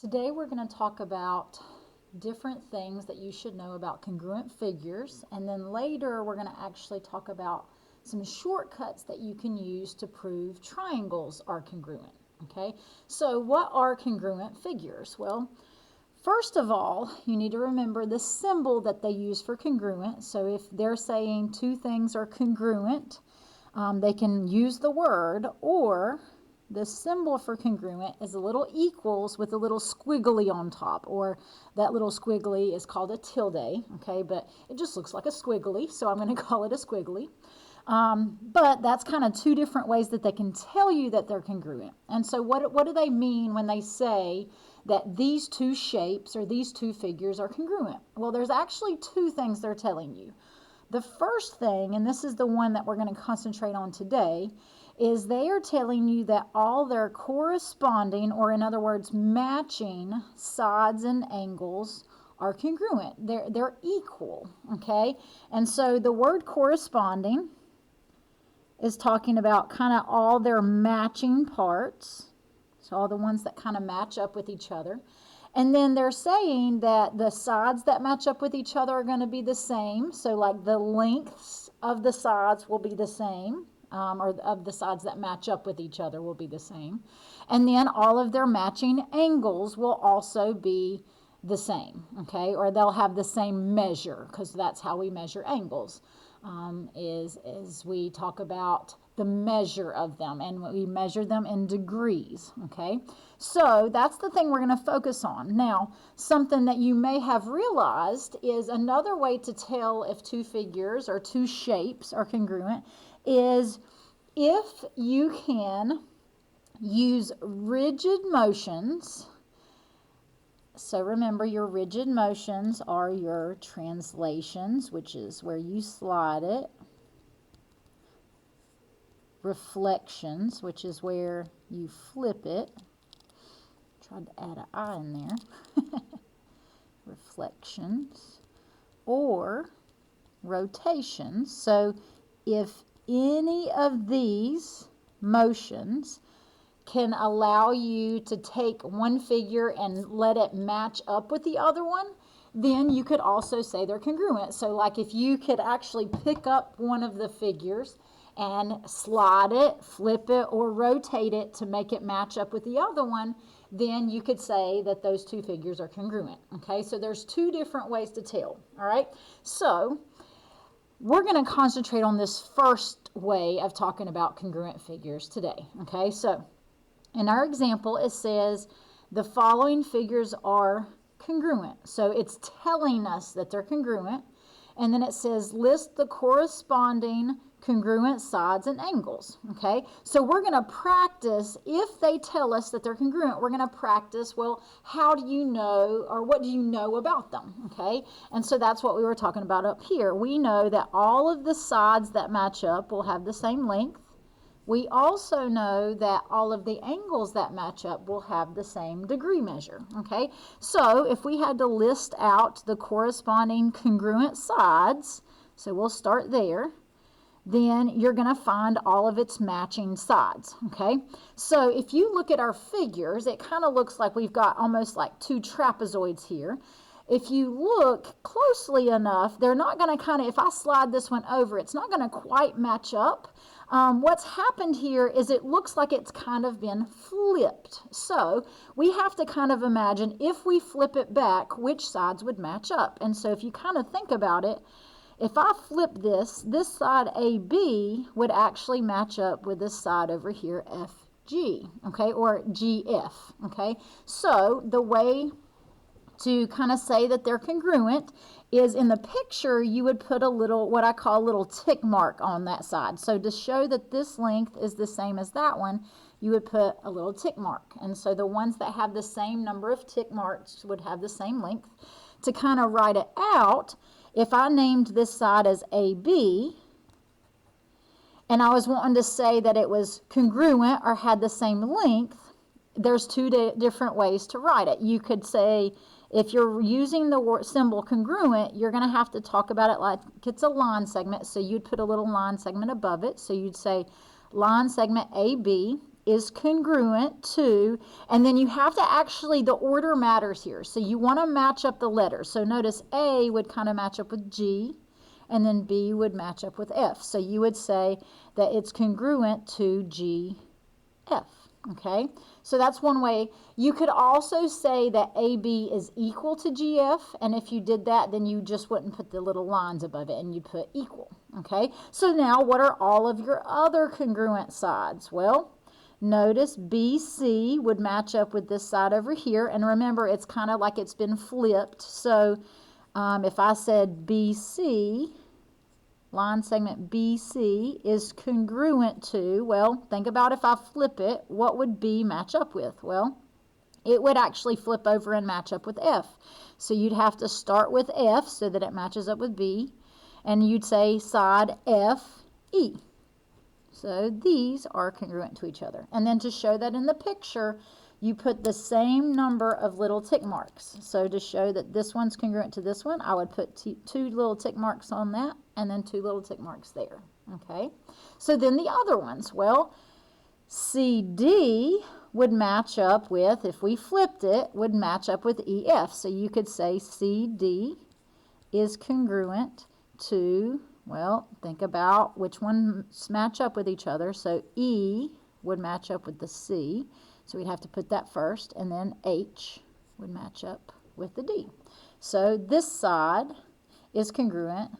Today we're going to talk about different things that you should know about congruent figures, and then later we're going to actually talk about some shortcuts that you can use to prove triangles are congruent. Okay, so what are congruent figures? Well, first of all, you need to remember the symbol that they use for congruent. So if they're saying two things are congruent, they can use the word, or the symbol for congruent is a little equals with a little squiggly on top, or that little squiggly is called a tilde, okay, but it just looks like a squiggly, so I'm going to call it a squiggly. But that's kind of two different ways that they can tell you that they're congruent. And so what do they mean when they say that these two shapes or these two figures are congruent? Well, there's actually two things they're telling you. The first thing, and this is the one that we're going to concentrate on today, is they are telling you that all their corresponding, or in other words, matching sides and angles are congruent. They're equal, okay? And so the word corresponding is talking about kind of all their matching parts, so all the ones that kind of match up with each other. And then they're saying that the sides that match up with each other are going to be the same. So like the lengths of the sides will be the same, or of the sides that match up with each other will be the same. And then all of their matching angles will also be the same, okay? Or they'll have the same measure, because that's how we measure angles, is we talk about the measure of them, and we measure them in degrees, okay? So that's the thing we're going to focus on. Now, something that you may have realized is another way to tell if two figures or two shapes are congruent is if you can use rigid motions. So remember, your rigid motions are your translations, which is where you slide it. Reflections, which is where you flip it. Tried to add an I in there. Reflections. Or rotations. So if any of these motions can allow you to take one figure and let it match up with the other one, then you could also say they're congruent. So like if you could actually pick up one of the figures and slide it, flip it, or rotate it to make it match up with the other one, then you could say that those two figures are congruent. Okay, so there's two different ways to tell. All right, so we're going to concentrate on this first way of talking about congruent figures today. Okay, so in our example, it says the following figures are congruent. So it's telling us that they're congruent. And then it says list the corresponding congruent sides and angles. Okay, so we're going to practice, if they tell us that they're congruent, we're going to practice, well, how do you know, or what do you know about them? Okay, and so that's what we were talking about up here. We know that all of the sides that match up will have the same length. We also know that all of the angles that match up will have the same degree measure, okay? So if we had to list out the corresponding congruent sides, so we'll start there, then you're going to find all of its matching sides, okay? So if you look at our figures, it kind of looks like we've got almost like two trapezoids here. If you look closely enough, they're not going to kind of, if I slide this one over, it's not going to quite match up. What's happened here is it looks like it's kind of been flipped. So we have to kind of imagine if we flip it back, which sides would match up. And so if you kind of think about it, if I flip this side AB would actually match up with this side over here, FG, okay, or GF, okay? So the way to kind of say that they're congruent is in the picture you would put a little, what I call a little tick mark on that side. So to show that this length is the same as that one, you would put a little tick mark. And so the ones that have the same number of tick marks would have the same length. To kind of write it out, if I named this side as AB, and I was wanting to say that it was congruent or had the same length, there's two different ways to write it. You could say, if you're using the word symbol congruent, you're going to have to talk about it like it's a line segment. So you'd put a little line segment above it. So you'd say line segment AB is congruent to, and then you have to actually, the order matters here. So you want to match up the letters. So notice A would kind of match up with G, and then B would match up with F. So you would say that it's congruent to GF. Okay, so that's one way. You could also say that AB is equal to GF, and if you did that, then you just wouldn't put the little lines above it, and you'd put equal. Okay, so now what are all of your other congruent sides? Well, notice BC would match up with this side over here, and remember, it's kind of like it's been flipped. So if I said BC, line segment BC is congruent to, well, think about if I flip it, what would B match up with? Well, it would actually flip over and match up with F. So you'd have to start with F so that it matches up with B, and you'd say side FE. So these are congruent to each other. And then to show that in the picture, you put the same number of little tick marks. So to show that this one's congruent to this one, I would put two little tick marks on that, and then two little tick marks there. Okay, so then the other ones, well, CD would match up with, if we flipped it, would match up with EF. So you could say CD is congruent to, well, think about which ones match up with each other. So E would match up with the C. So we'd have to put that first, and then H would match up with the D. So this side is congruent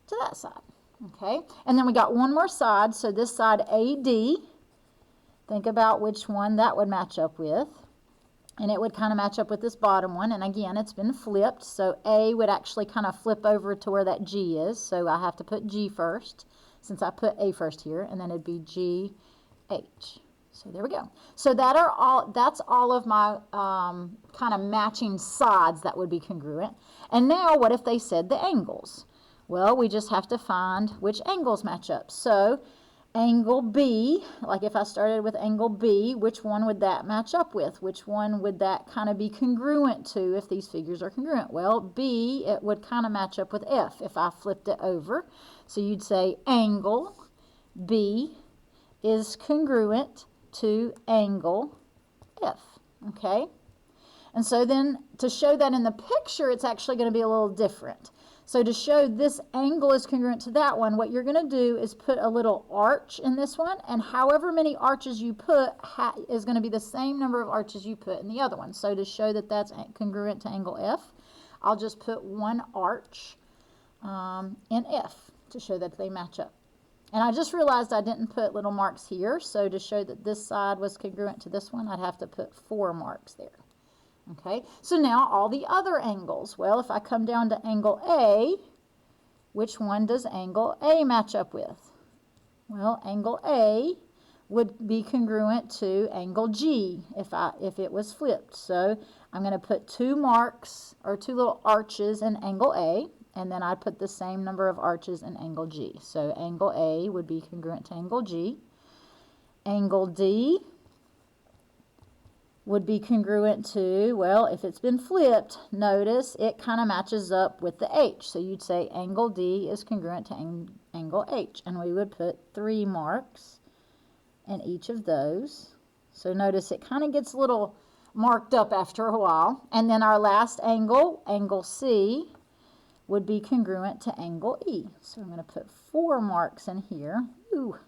to that side. Okay, and then we got one more side. So this side AD, think about which one that would match up with. And it would kind of match up with this bottom one. And again, it's been flipped. So A would actually kind of flip over to where that G is. So I have to put G first, since I put A first here, and then it'd be GH. So there we go. So that's all of my kind of matching sides that would be congruent. And now what if they said the angles? Well, we just have to find which angles match up. So angle B, like if I started with angle B, which one would that match up with? Which one would that kind of be congruent to if these figures are congruent? Well, B, it would kind of match up with F if I flipped it over. So you'd say angle B is congruent to angle F, okay? And so then to show that in the picture, it's actually going to be a little different. So to show this angle is congruent to that one, what you're going to do is put a little arch in this one, and however many arches you put is going to be the same number of arches you put in the other one. So to show that that's congruent to angle F, I'll just put one arch in F to show that they match up. And I just realized I didn't put little marks here, so to show that this side was congruent to this one, I'd have to put 4 marks there. Okay, so now all the other angles. Well, if I come down to angle A, which one does angle A match up with? Well, angle A would be congruent to angle G if it was flipped. So I'm going to put 2 marks, or 2 little arches in angle A, and then I put the same number of arches in angle G. So angle A would be congruent to angle G. Angle D would be congruent to, well, if it's been flipped, notice it kind of matches up with the H. So you'd say angle D is congruent to angle H. And we would put 3 marks in each of those. So notice it kind of gets a little marked up after a while. And then our last angle, angle C, would be congruent to angle E. So I'm going to put 4 marks in here. Ooh.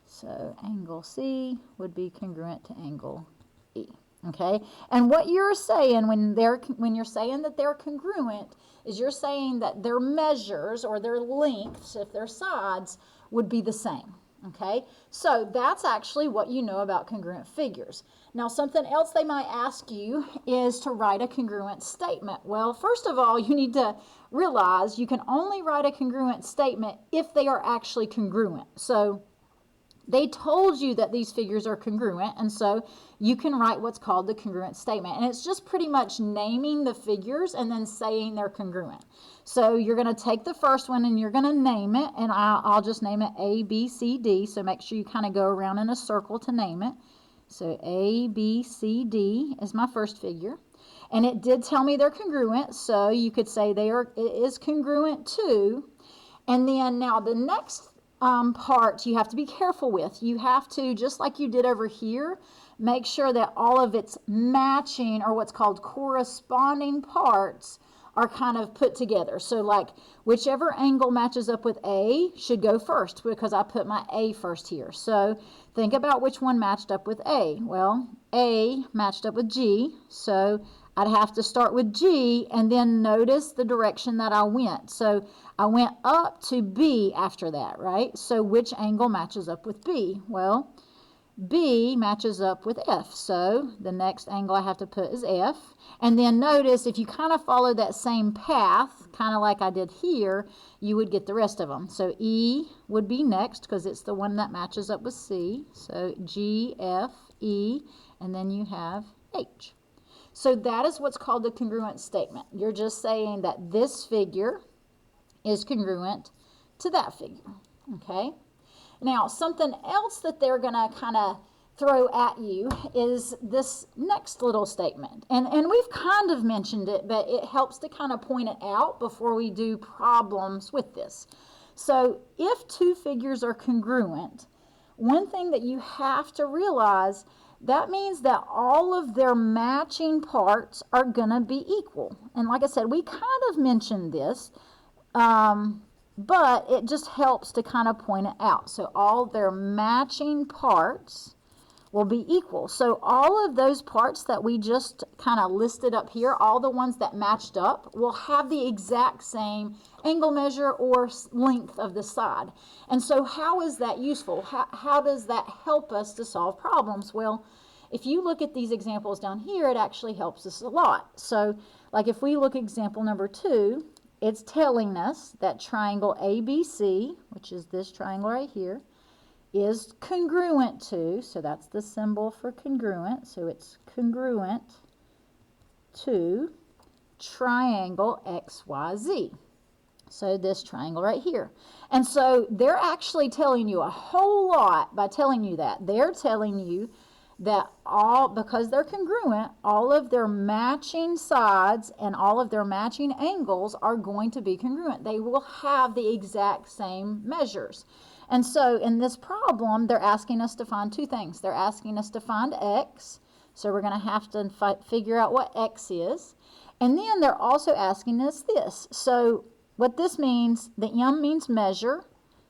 So angle C would be congruent to angle E. Okay? And what you're saying when you're saying that they're congruent is you're saying that their measures or their lengths, if they're sides, would be the same. Okay? So that's actually what you know about congruent figures. Now, something else they might ask you is to write a congruent statement. Well, first of all, you need to realize you can only write a congruent statement if they are actually congruent. So they told you that these figures are congruent, and so you can write what's called the congruent statement. And it's just pretty much naming the figures and then saying they're congruent. So you're going to take the first one and you're going to name it, and I'll just name it A, B, C, D. So make sure you kind of go around in a circle to name it. So A, B, C, D is my first figure. And it did tell me they're congruent, so you could say it is congruent to. And then now the next part you have to be careful with. You have to, just like you did over here, make sure that all of its matching, or what's called corresponding parts, are kind of put together. So like whichever angle matches up with A should go first, because I put my A first here. So think about which one matched up with A. Well, A matched up with G, so I'd have to start with G and then notice the direction that I went. So I went up to B after that, right? So which angle matches up with B? Well, B matches up with F, so the next angle I have to put is F. And then notice, if you kind of follow that same path, kind of like I did here, you would get the rest of them. So E would be next, because it's the one that matches up with C. So G, F, E, and then you have H. So that is what's called the congruent statement. You're just saying that this figure is congruent to that figure, okay? Now, something else that they're going to kind of throw at you is this next little statement. And we've kind of mentioned it, but it helps to kind of point it out before we do problems with this. So if two figures are congruent, one thing that you have to realize, that means that all of their matching parts are going to be equal. And like I said, we kind of mentioned this, but it just helps to kind of point it out. So all their matching parts will be equal. So all of those parts that we just kind of listed up here, all the ones that matched up, will have the exact same angle measure or length of the side. And so how is that useful? How does that help us to solve problems? Well, if you look at these examples down here, it actually helps us a lot. So like if we look at example number 2, it's telling us that triangle ABC, which is this triangle right here, is congruent to, so that's the symbol for congruent, so it's congruent to triangle XYZ. So this triangle right here. And so they're actually telling you a whole lot by telling you that. They're telling you that because they're congruent, all of their matching sides and all of their matching angles are going to be congruent. They will have the exact same measures. And so in this problem, they're asking us to find two things. They're asking us to find X, so we're going to have to figure out what X is. And then they're also asking us this. So what this means, the M means measure.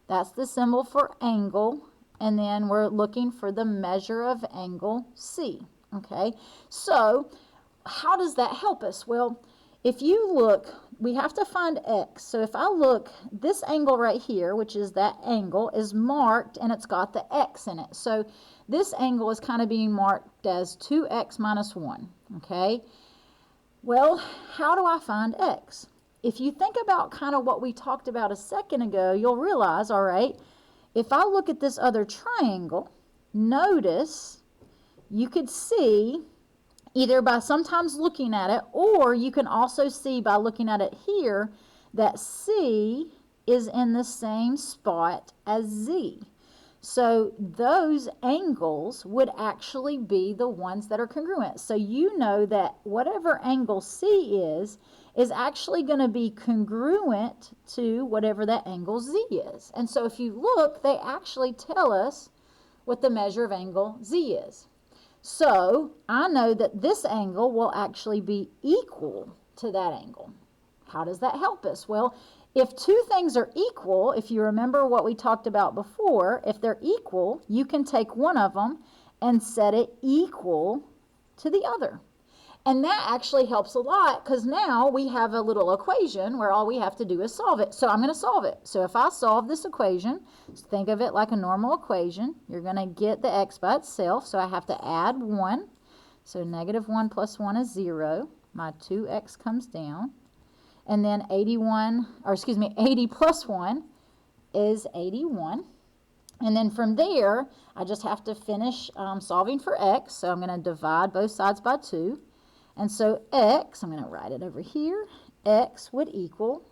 That's the symbol for angle. And then we're looking for the measure of angle C, okay? So how does that help us? Well, if you look, we have to find X. So if I look, this angle right here, which is that angle, is marked and it's got the X in it. So this angle is kind of being marked as 2X minus 1, okay? Well, how do I find X? If you think about kind of what we talked about a second ago, you'll realize, all right, if I look at this other triangle, notice you could see either by sometimes looking at it, or you can also see by looking at it here that C is in the same spot as Z. So those angles would actually be the ones that are congruent. So you know that whatever angle C is actually going to be congruent to whatever that angle Z is. And so if you look, they actually tell us what the measure of angle Z is. So I know that this angle will actually be equal to that angle. How does that help us? Well, if two things are equal, if you remember what we talked about before, if they're equal, you can take one of them and set it equal to the other. And that actually helps a lot, because now we have a little equation where all we have to do is solve it. So I'm going to solve it. So if I solve this equation, think of it like a normal equation. You're going to get the X by itself. So I have to add 1. So negative 1 plus 1 is 0. My 2X comes down. And then 80 plus 1 is 81. And then from there, I just have to finish solving for X. So I'm going to divide both sides by 2. And so X, I'm going to write it over here, X would equal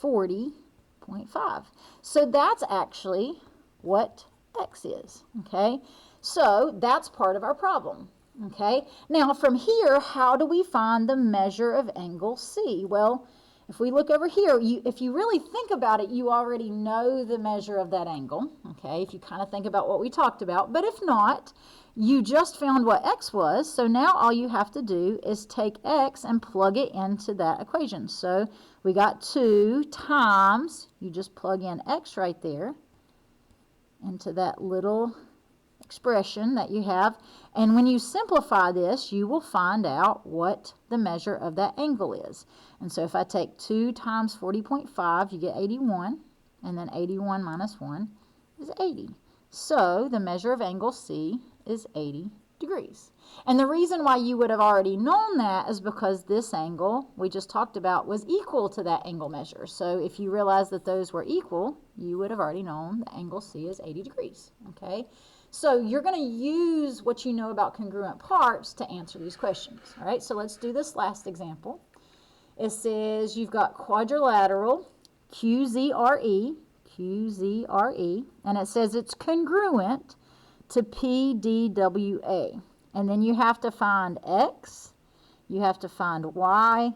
40.5. So that's actually what X is, okay? So that's part of our problem, okay? Now from here, how do we find the measure of angle C? Well, If we look over here, if you really think about it, you already know the measure of that angle, okay, if you kind of think about what we talked about. But if not, you just found what x was, so now all you have to do is take x and plug it into that equation. So we got 2 times, you just plug in x right there into that little expression that you have, and when you simplify this, you will find out what the measure of that angle is. And so if I take 2 times 40.5, you get 81, and then 81 minus 1 is 80. So the measure of angle C is 80 degrees. And the reason why you would have already known that is because this angle we just talked about was equal to that angle measure. So if you realize that those were equal, you would have already known the angle C is 80 degrees. Okay? So you're going to use what you know about congruent parts to answer these questions. All right, so let's do this last example. It says you've got quadrilateral QZRE, and it says it's congruent to PDWA. And then you have to find X, you have to find Y,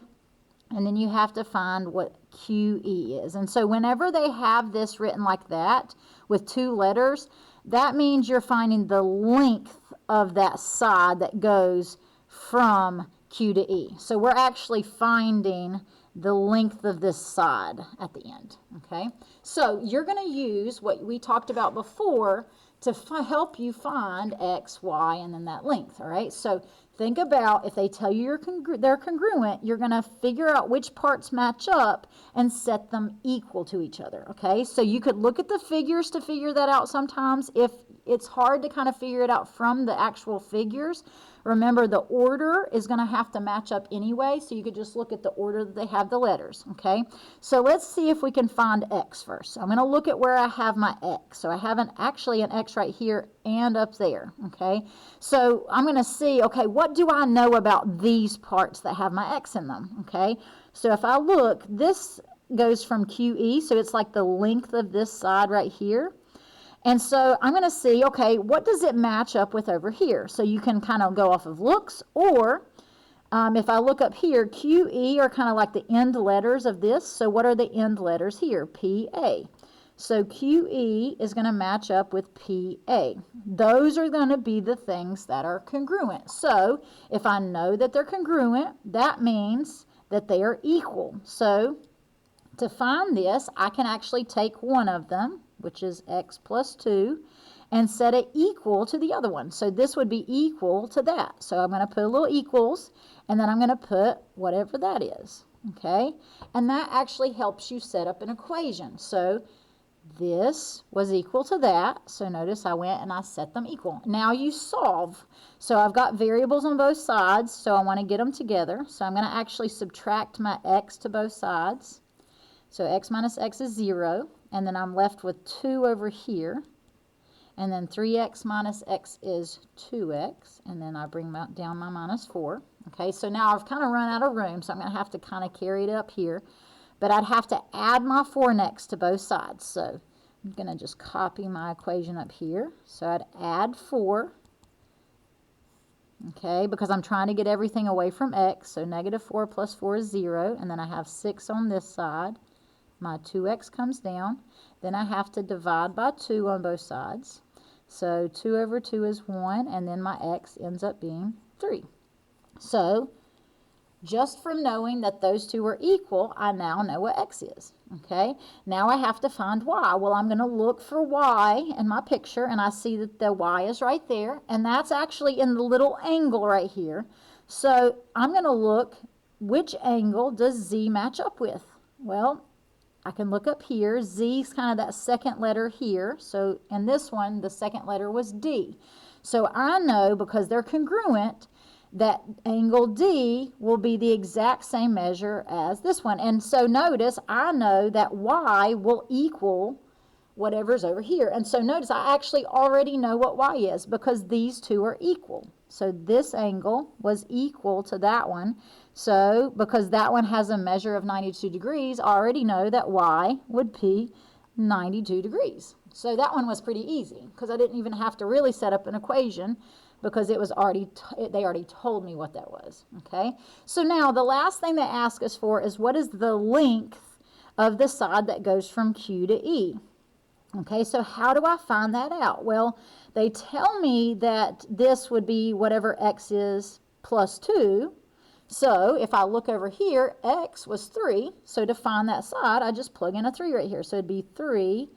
and then you have to find what QE is. And so whenever they have this written like that with 2 letters, that means you're finding the length of that side that goes from Q to E. So we're actually finding the length of this side at the end, okay? So you're going to use what we talked about before to help you find X, Y, and then that length, all right? So think about if they tell you they're congruent, you're going to figure out which parts match up and set them equal to each other, okay? So you could look at the figures to figure that out sometimes. If it's hard to kind of figure it out from the actual figures, remember the order is going to have to match up anyway, so you could just look at the order that they have the letters, okay? So let's see if we can find X first. So I'm going to look at where I have my X. So I have actually an X right here and up there, okay? So I'm going to see, okay, what do I know about these parts that have my X in them, okay? So if I look, this goes from QE, so it's like the length of this side right here. And so I'm going to see, okay, what does it match up with over here? So you can kind of go off of looks, or if I look up here, QE are kind of like the end letters of this. So what are the end letters here? PA. So QE is going to match up with PA. Those are going to be the things that are congruent. So if I know that they're congruent, that means that they are equal. So to find this, I can actually take one of them, which is X plus 2, and set it equal to the other one. So this would be equal to that. So I'm going to put a little equals, and then I'm going to put whatever that is, okay? And that actually helps you set up an equation. So this was equal to that. So notice I went and I set them equal. Now you solve. So I've got variables on both sides, so I want to get them together. So I'm going to actually subtract my X to both sides. So X minus X is 0. And then I'm left with 2 over here, and then 3x minus x is 2x, and then I bring down my minus 4. Okay, so now I've kind of run out of room, so I'm going to have to kind of carry it up here, but I'd have to add my 4 next to both sides. So I'm going to just copy my equation up here. So I'd add 4, okay, because I'm trying to get everything away from x. So negative 4 plus 4 is 0, and then I have 6 on this side. My 2x comes down. Then I have to divide by 2 on both sides. So 2 over 2 is 1, and then my x ends up being 3. So just from knowing that those two are equal, I now know what x is. Okay, now I have to find y. Well, I'm going to look for y in my picture, and I see that the y is right there, and that's actually in the little angle right here. So I'm going to look, which angle does z match up with? Well, I can look up here. Z is kind of that second letter here. So in this one, the second letter was D. So I know, because they're congruent, that angle D will be the exact same measure as this one. And so notice, I know that y will equal whatever's over here. And so notice, I actually already know what y is, because these two are equal. So this angle was equal to that one. So because that one has a measure of 92 degrees, I already know that y would be 92 degrees. So that one was pretty easy, because I didn't even have to really set up an equation, because it was already they already told me what that was. Okay, so now the last thing they ask us for is what is the length of the side that goes from Q to E. Okay, so how do I find that out? Well, they tell me that this would be whatever x is plus 2. So if I look over here, x was 3. So to find that side, I just plug in a 3 right here. So it'd be 3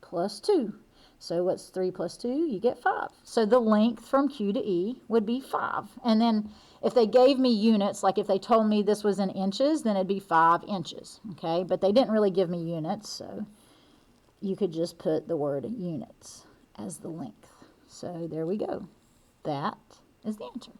plus 2. So what's 3 plus 2? You get 5. So the length from Q to E would be 5. And then if they gave me units, like if they told me this was in inches, then it'd be 5 inches. Okay, but they didn't really give me units, so you could just put the word units as the length. So there we go. That is the answer.